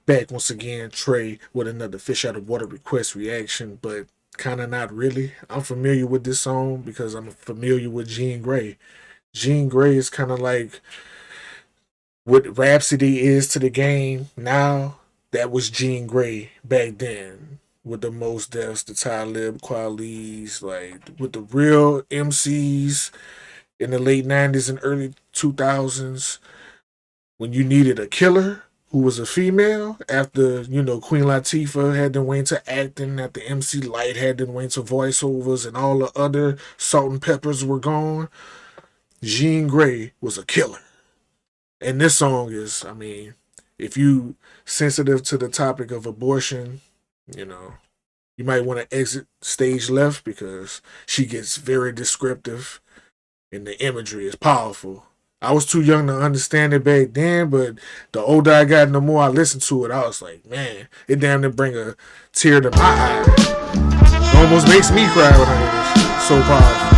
Back once again, Trey with another Fish Out of Water request reaction, but kind of not really. I'm familiar with this song because I'm familiar with Jean Grae. Jean Grae is kind of like what Rhapsody is to the game now. That was Jean Grae back then with the most deaths, the Talib Kweli's, like with the real MCs in the late 90s and early 2000s when you needed a killer who was a female after, Queen Latifah had them went to acting, after MC Light had them went to voiceovers and all the other salt and peppers were gone. Jean Grae was a killer. And this song is, if you sensitive to the topic of abortion, you might want to exit stage left because she gets very descriptive and the imagery is powerful. I was too young to understand it back then, but the older I got and the more I listened to it, I was like, man, it damn near bring a tear to my eye. It almost makes me cry when I hear this shit. It's so powerful.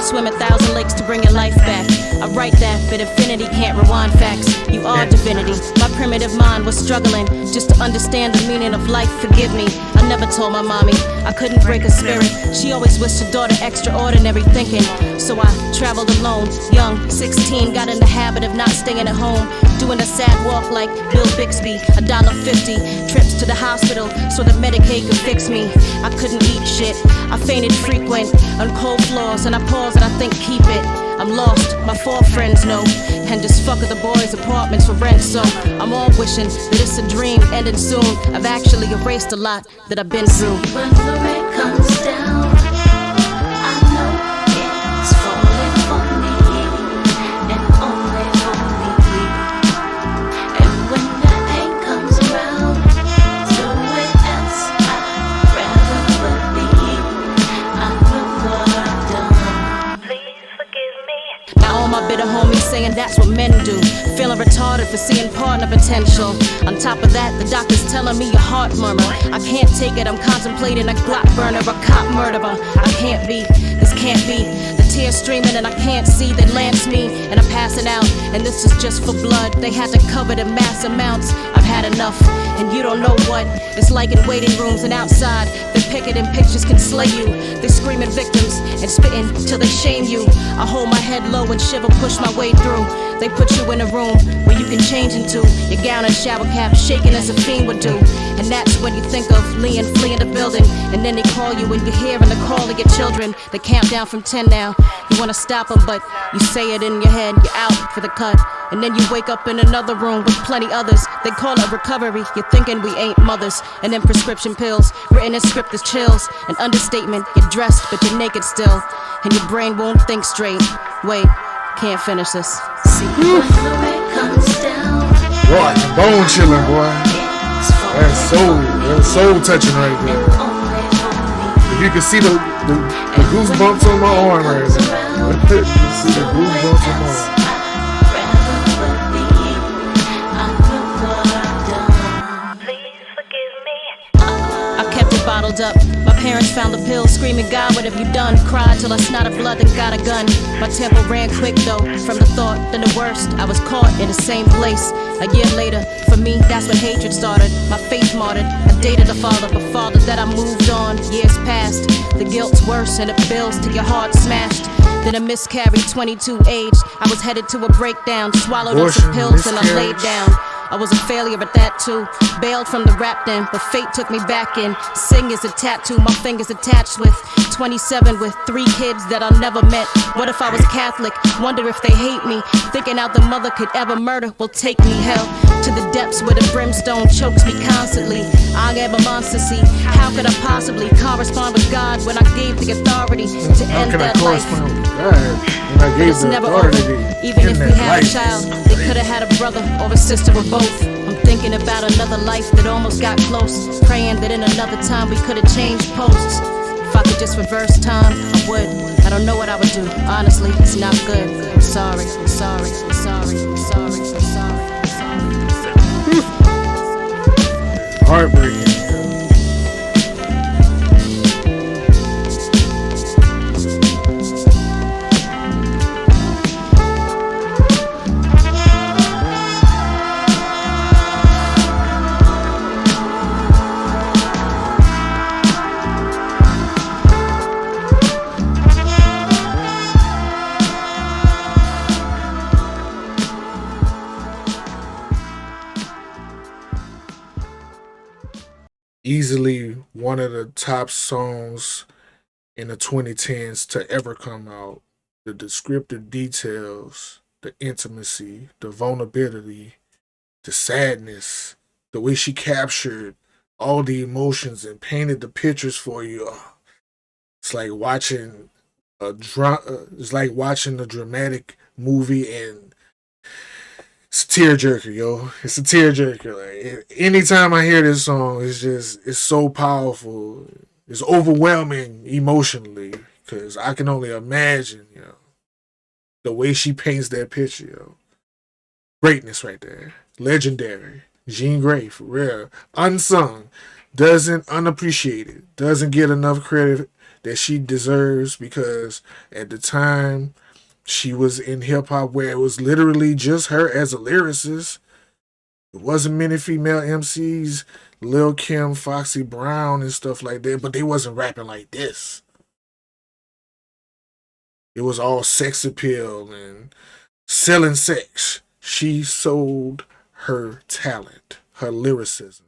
Swim 1,000 lakes to bring your life back. I write that, but infinity can't rewind facts. You are divinity. My primitive mind was struggling just to understand the meaning of life. Forgive me, I never told my mommy I couldn't break her spirit. She always wished her daughter extraordinary thinking. So I traveled alone, young, 16, got in the habit of not staying at home, doing a sad walk like Bill Bixby, $1.50, trips to the hospital so that Medicaid could fix me. I couldn't eat shit, I fainted frequent on cold floors, and I pause and I think, keep it. I'm lost, my 4 friends know, and just fuck with the boys' apartments for rent. So I'm all wishing that it's a dream ending soon. I've actually erased a lot that I've been through. When the rain comes down, I know it's falling for me, and only for me. And when the pain comes around, somewhere else I'd rather would be. I know what I've done. Please forgive me. Now all my bitter homies saying that's what men do, feeling retarded for seeing partner potential. On top of that, the doctor's telling me your heart murmur. I can't take it, I'm contemplating a Glock burner, a cop murderer. I can't be, this can't be. The tears streaming and I can't see, they lance me and I'm passing out. And this is just for blood, they had to cover the mass amounts. I've had enough, and you don't know what it's like in waiting rooms and outside. The picketing pictures can slay you. They screaming victims and spitting till they shame you. I hold my head low and shiver, push my way through. They put you in a room where you can change into your gown and shower cap, shaking as a fiend would do. And that's when you think of Leon fleeing the building. And then they call you and you're hearing the call of your children. They count down from 10 now. You wanna stop them, but you say it in your head, you're out for the cut. And then you wake up in another room with plenty others. They call it recovery, you're thinking we ain't mothers. And then prescription pills, written in script as chills. An understatement, you're dressed but you're naked still. And your brain won't think straight. Wait, can't finish this. See, when the rain comes down, Boy, bone chilling, boy. That's soul touching right there. If you can see the goosebumps on my arm right now. You can see the goosebumps on my arm. Bottled up. My parents found the pill, screaming, God, what have you done? Cried till I snotted blood and got a gun. My tempo ran quick though, from the thought, then the worst. I was caught in the same place. A year later, for me, that's when hatred started. My faith martyred. I dated a father that I moved on. Years passed. The guilt's worse and it builds till your heart smashed. Then a miscarried, 22 age. I was headed to a breakdown. Swallowed up some pills and I laid down. I was a failure at that too. Bailed from the rap then, but fate took me back in. Sing is a tattoo, my fingers attached with 27 with 3 kids that I never met. What if I was Catholic? Wonder if they hate me. Thinking out the mother could ever murder will take me hell to the depths where the brimstone chokes me constantly. I am a monster, see. How could I possibly correspond with God when I gave the authority to end that life? It's never over. Even if we had a child, they could have had a brother or a sister or both. I'm thinking about another life that almost got close, praying that in another time we could have changed posts. If I could just reverse time, I would. I don't know what I would do. Honestly, it's not good. I'm sorry. I'm sorry. I'm sorry. I'm sorry. I'm sorry. I'm sorry. I'm sorry. Heartbreaking. Easily one of the top songs in the 2010s to ever come out. The descriptive details, the intimacy, the vulnerability, the sadness, the way she captured all the emotions and painted the pictures for you. It's like watching it's like watching a dramatic movie, and it's a tearjerker, yo. It's a tearjerker. Like anytime I hear this song, it's so powerful. It's overwhelming emotionally because I can only imagine, the way she paints that picture, yo. Greatness right there. Legendary. Jean Grae, for real. Unsung. Doesn't unappreciated. Doesn't get enough credit that she deserves because at the time she was in hip hop where it was literally just her as a lyricist. It wasn't many female MCs, Lil Kim, Foxy Brown, and stuff like that, but they wasn't rapping like this. It was all sex appeal and selling sex. She sold her talent, her lyricism.